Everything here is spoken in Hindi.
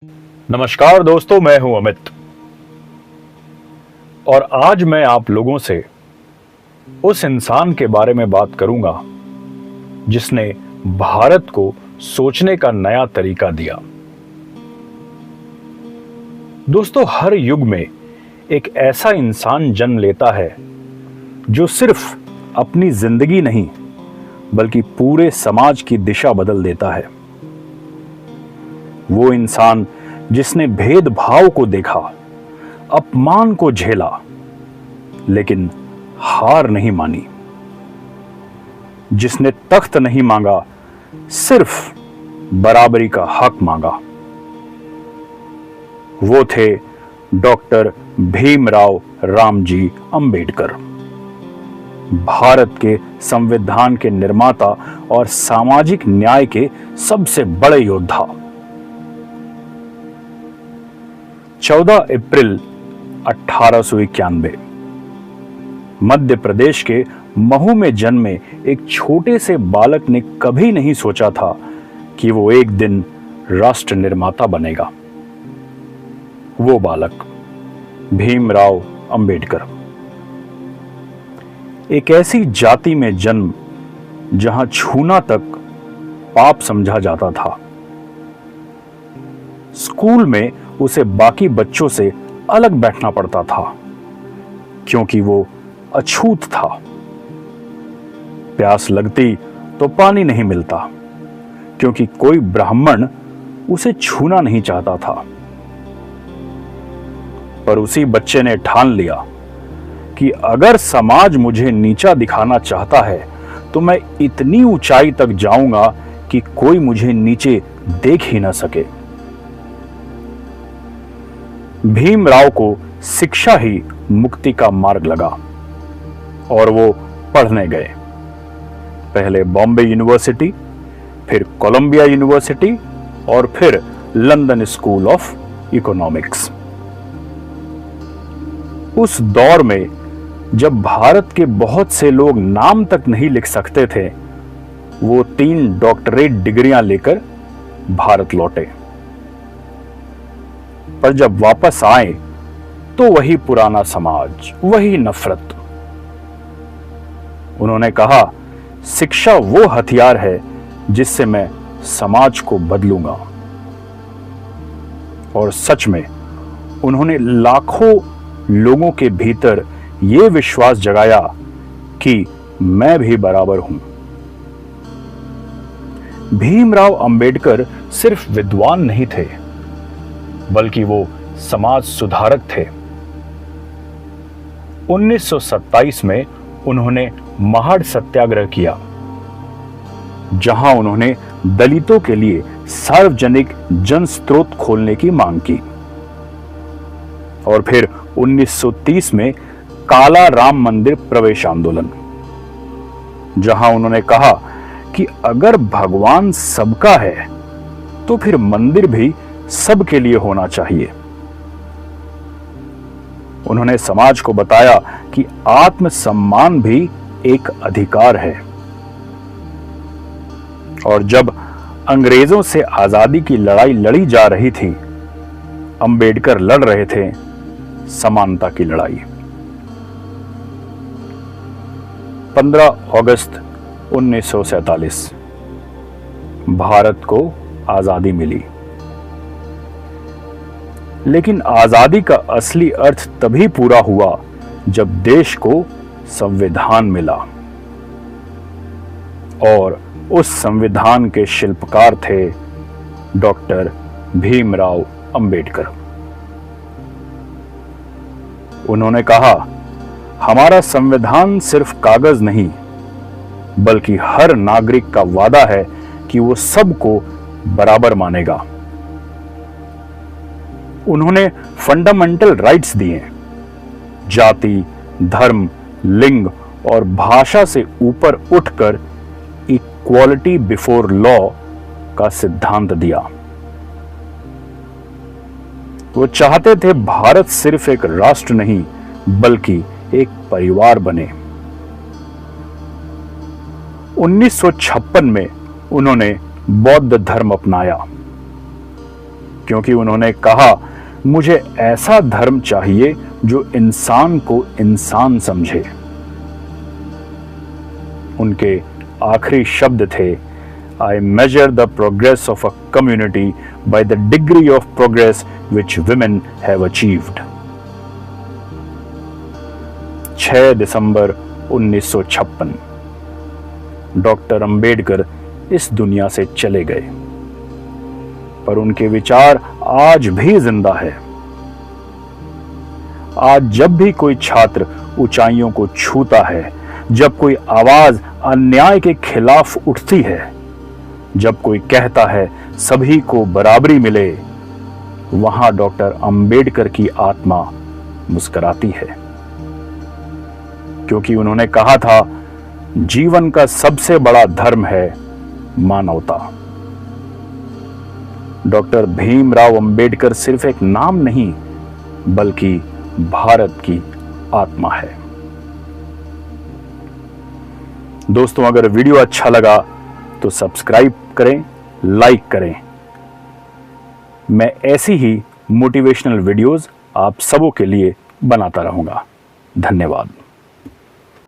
नमस्कार दोस्तों, मैं हूं अमित और आज मैं आप लोगों से उस इंसान के बारे में बात करूंगा जिसने भारत को सोचने का नया तरीका दिया। दोस्तों, हर युग में एक ऐसा इंसान जन्म लेता है जो सिर्फ अपनी जिंदगी नहीं बल्कि पूरे समाज की दिशा बदल देता है। वो इंसान जिसने भेदभाव को देखा, अपमान को झेला, लेकिन हार नहीं मानी, जिसने तख्त नहीं मांगा, सिर्फ बराबरी का हक मांगा। वो थे डॉक्टर भीमराव रामजी अंबेडकर, भारत के संविधान के निर्माता और सामाजिक न्याय के सबसे बड़े योद्धा। 14 अप्रैल 1891 मध्य प्रदेश के महू में जन्मे एक छोटे से बालक ने कभी नहीं सोचा था कि वो एक दिन राष्ट्र निर्माता बनेगा। वो बालक भीमराव अंबेडकर। एक ऐसी जाति में जन्म जहां छूना तक पाप समझा जाता था। स्कूल में उसे बाकी बच्चों से अलग बैठना पड़ता था क्योंकि वो अछूत था। प्यास लगती तो पानी नहीं मिलता क्योंकि कोई ब्राह्मण उसे छूना नहीं चाहता था। पर उसी बच्चे ने ठान लिया कि अगर समाज मुझे नीचा दिखाना चाहता है तो मैं इतनी ऊंचाई तक जाऊंगा कि कोई मुझे नीचे देख ही न सके। भीमराव को शिक्षा ही मुक्ति का मार्ग लगा और वो पढ़ने गए। पहले बॉम्बे यूनिवर्सिटी, फिर कोलंबिया यूनिवर्सिटी और फिर लंदन स्कूल ऑफ इकोनॉमिक्स। उस दौर में जब भारत के बहुत से लोग नाम तक नहीं लिख सकते थे, वो 3 डॉक्टरेट डिग्रियां लेकर भारत लौटे। पर जब वापस आए तो वही पुराना समाज, वही नफरत। उन्होंने कहा, शिक्षा वो हथियार है जिससे मैं समाज को बदलूंगा। और सच में उन्होंने लाखों लोगों के भीतर यह विश्वास जगाया कि मैं भी बराबर हूं। भीमराव अंबेडकर सिर्फ विद्वान नहीं थे बल्कि वो समाज सुधारक थे। 1927 में उन्होंने महाड़ सत्याग्रह किया, जहां उन्होंने दलितों के लिए सार्वजनिक जन स्रोत खोलने की मांग की। और फिर 1930 में काला राम मंदिर प्रवेश आंदोलन, जहां उन्होंने कहा कि अगर भगवान सबका है तो फिर मंदिर भी सबके लिए होना चाहिए। उन्होंने समाज को बताया कि आत्मसम्मान भी एक अधिकार है। और जब अंग्रेजों से आजादी की लड़ाई लड़ी जा रही थी, अंबेडकर लड़ रहे थे समानता की लड़ाई। 15 अगस्त 1947 भारत को आजादी मिली। लेकिन आजादी का असली अर्थ तभी पूरा हुआ जब देश को संविधान मिला। और उस संविधान के शिल्पकार थे डॉक्टर भीमराव अंबेडकर। उन्होंने कहा, हमारा संविधान सिर्फ कागज नहीं बल्कि हर नागरिक का वादा है कि वो सबको बराबर मानेगा। उन्होंने फंडामेंटल राइट्स दिए, जाति, धर्म, लिंग और भाषा से ऊपर उठकर इक्वालिटी बिफोर लॉ का सिद्धांत दिया। वो चाहते थे भारत सिर्फ एक राष्ट्र नहीं बल्कि एक परिवार बने। 1956 में उन्होंने बौद्ध धर्म अपनाया क्योंकि उन्होंने कहा, मुझे ऐसा धर्म चाहिए जो इंसान को इंसान समझे। उनके आखिरी शब्द थे, I measure the progress of a community by the degree of progress which women have achieved। 6 December 1956 doctor Ambedkar इस दुनिया से चले गए, पर उनके विचार आज भी जिंदा है। आज जब भी कोई छात्र ऊंचाइयों को छूता है, जब कोई आवाज अन्याय के खिलाफ उठती है, जब कोई कहता है सभी को बराबरी मिले, वहां डॉक्टर अंबेडकर की आत्मा मुस्कुराती है, क्योंकि उन्होंने कहा था, जीवन का सबसे बड़ा धर्म है मानवता। डॉक्टर भीमराव अंबेडकर सिर्फ एक नाम नहीं, बल्कि भारत की आत्मा है। दोस्तों, अगर वीडियो अच्छा लगा तो सब्सक्राइब करें, लाइक करें। मैं ऐसी ही मोटिवेशनल वीडियोस आप सबों के लिए बनाता रहूंगा। धन्यवाद।